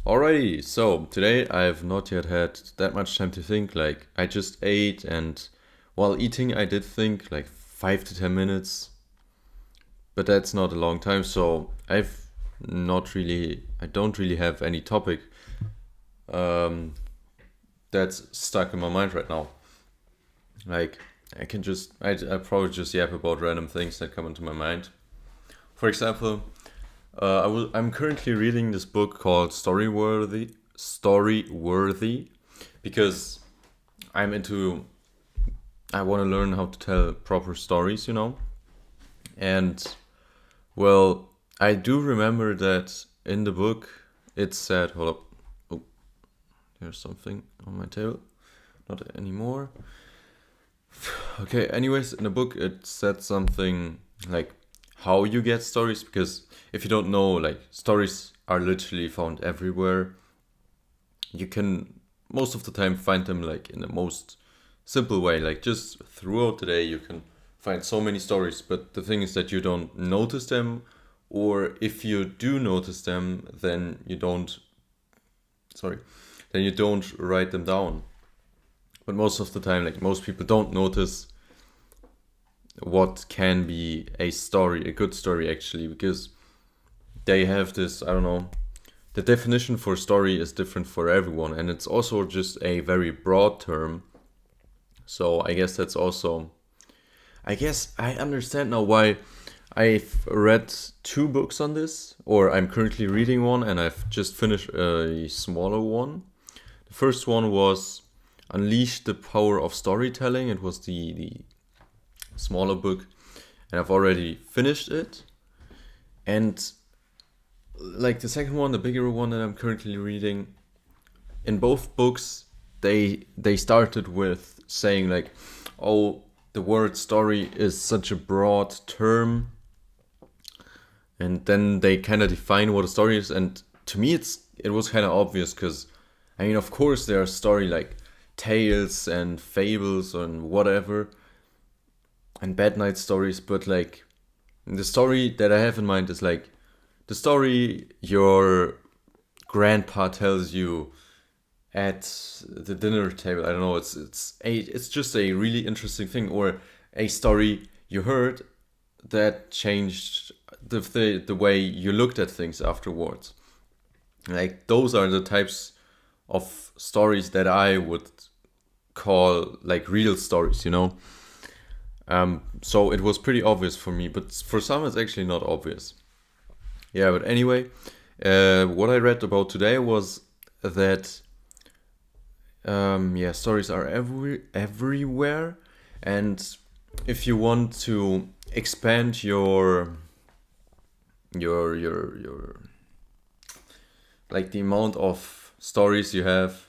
Alrighty, so today I've not yet had that much time to think. Like, I just ate, and while eating, I did think like 5 to 10 minutes, but that's not a long time. So I don't really have any topic um, that's stuck in my mind right now. Like, I probably just yap about random things that come into my mind. For example, I'm currently reading this book called Storyworthy, because I'm into. I want to learn how to tell proper stories. And well, I do remember that in the book it said, hold up, oh, there's something on my table, not anymore. Okay, anyways, in the book it said something like how you get stories, because if you don't know, like, stories are literally found everywhere. You can most of the time find them like in the most simple way, like just throughout the day you can find so many stories, but the thing is that you don't notice them, or if you do notice them, sorry then you don't write them down. But most of the time, like, most people don't notice what can be a good story actually, because they have this, I don't know, the definition for story is different for everyone, and it's also just a very broad term. So I guess I understand now why I've read two books on this, or I'm currently reading one, and I've just finished a smaller one. The first one was Unleash the Power of Storytelling. It was the smaller book, and I've already finished it. And like the second one, the bigger one that I'm currently reading, in both books they started with saying like, oh, the word story is such a broad term, and then they kind of define what a story is. And to me it was kind of obvious, because I mean, of course there are story like tales and fables and whatever, and bad night stories, but like the story that I have in mind is like the story your grandpa tells you at the dinner table. I don't know. It's just a really interesting thing, or a story you heard that changed the way you looked at things afterwards. Like, those are the types of stories that I would call like real stories. So it was pretty obvious for me, but for some it's actually not obvious. Yeah, but anyway, what I read about today was that yeah, stories are everywhere, and if you want to expand your like the amount of stories you have,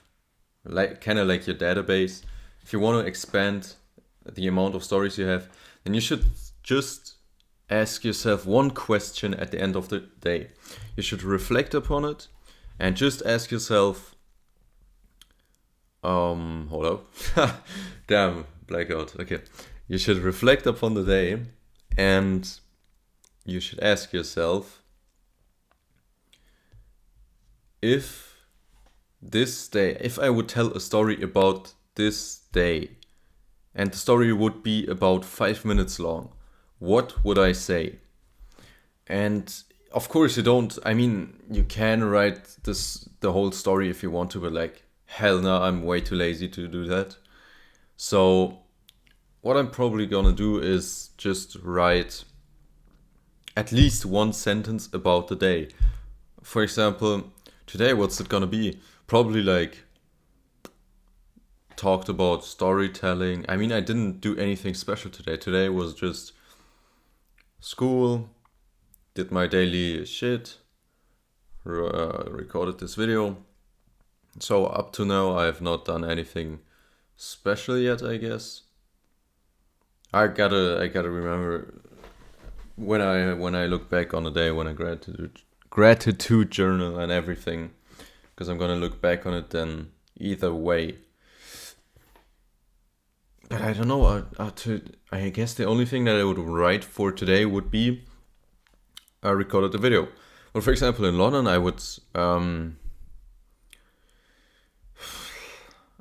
like kind of like your database, if you want to expand the amount of stories you have, then you should just ask yourself one question at the end of the day. You should reflect upon it and just ask yourself, hold up. Damn, blackout. Okay. You should reflect upon the day, and you should ask yourself, if if I would tell a story about this day, and the story would be about 5 minutes long, what would I say? And of course you don't, I mean, you can write the whole story if you want to, but like, hell no, I'm way too lazy to do that. So what I'm probably gonna do is just write at least one sentence about the day. For example, today, what's it gonna be? Probably like talked about storytelling. I mean, I didn't do anything special today. Today was just school, did my daily shit, recorded this video. So up to now, I have not done anything special yet, I guess. I gotta remember when I look back on the day, when I gratitude journal and everything, because I'm gonna look back on it then either way. But I don't know. I guess the only thing that I would write for today would be I recorded the video. Well, for example, in London, I would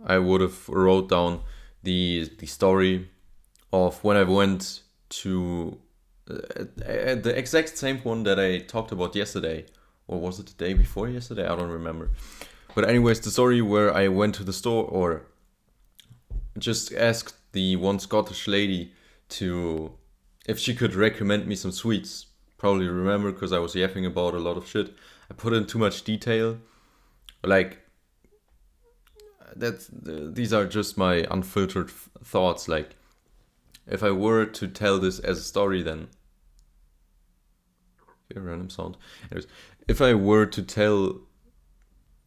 I would have wrote down the story of when I went to the exact same one that I talked about yesterday, or was it the day before yesterday? I don't remember. But anyways, the story where I went to the store, or just asked the one Scottish lady to if she could recommend me some sweets. Probably remember because I was yapping about a lot of shit. I put in too much detail. Like these are just my unfiltered thoughts. Like if I were to tell this as a story, then okay, random sound. Anyways, if I were to tell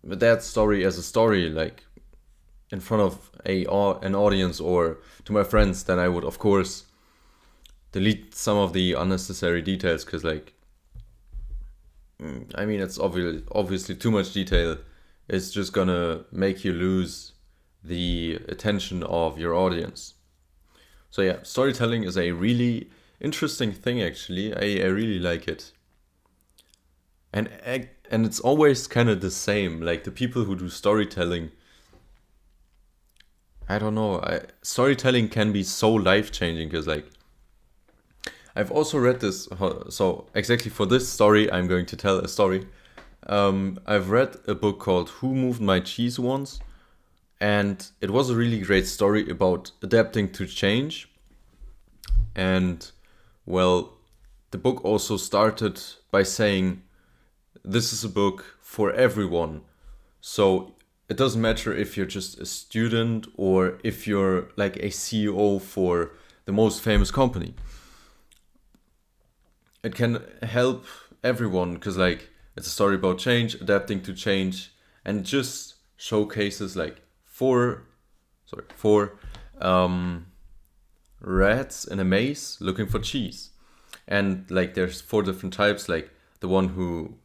that story as a story, like in front of an audience or to my friends, then I would of course delete some of the unnecessary details, because like I mean it's obviously too much detail. It's just gonna make you lose the attention of your audience. So yeah, storytelling is a really interesting thing actually. I really like it. And it's always kind of the same. Like the people who do storytelling, I don't know. Storytelling can be so life changing, because like I've also read this. So exactly for this story, I'm going to tell a story. I've read a book called Who Moved My Cheese once, and it was a really great story about adapting to change. And well, the book also started by saying this is a book for everyone. So it doesn't matter if you're just a student or if you're like a CEO for the most famous company. It can help everyone, because like it's a story about change, adapting to change, and it just showcases like four rats in a maze looking for cheese. And like there's four different types, like the one who,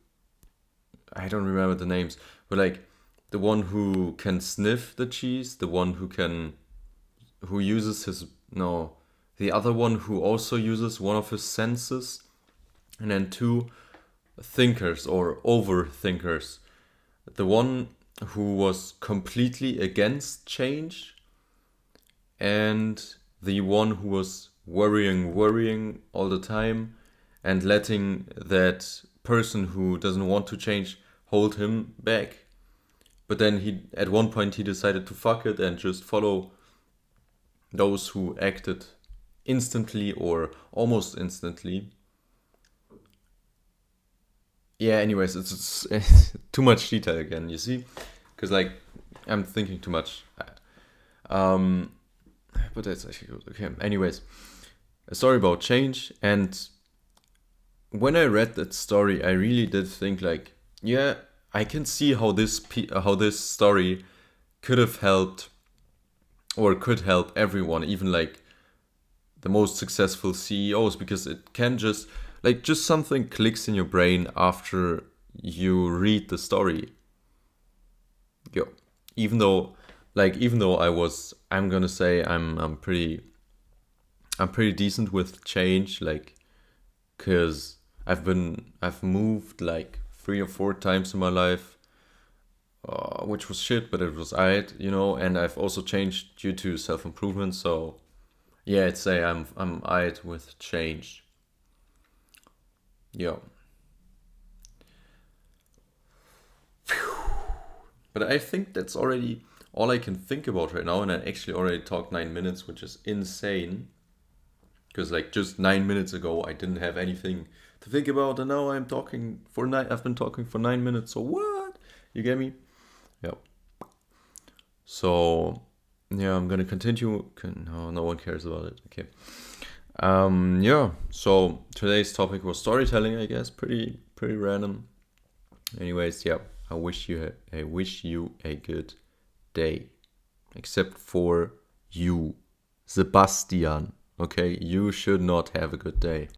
I don't remember the names, but like the one who can sniff the cheese, the one who uses his, no, the other one who also uses one of his senses, and then two thinkers or overthinkers. The one who was completely against change, and the one who was worrying all the time and letting that person who doesn't want to change hold him back. But then at one point he decided to fuck it and just follow those who acted instantly or almost instantly. Yeah, anyways, it's too much detail again, you see? Because, like, I'm thinking too much. But that's actually good. Okay, anyways, a story about change. And when I read that story, I really did think, like, yeah, I can see how this story could have helped or could help everyone, even, like, the most successful CEOs, because it can just something clicks in your brain after you read the story. Yo, even though I'm gonna say I'm pretty decent with change, like, cause I've moved like 3 or 4 times in my life, which was shit, but it was alright, and I've also changed due to self-improvement. So yeah, I'd say I'm alright with change. Yeah. But I think that's already all I can think about right now, and I actually already talked 9 minutes, which is insane. Because like just 9 minutes ago, I didn't have anything to think about, and now I've been talking for 9 minutes. So what? You get me? Yeah. So yeah, I'm gonna continue. No one cares about it. Okay. Yeah. So today's topic was storytelling, I guess. Pretty random. Anyways, yeah. I wish you a good day. Except for you, Sebastian. Okay, you should not have a good day.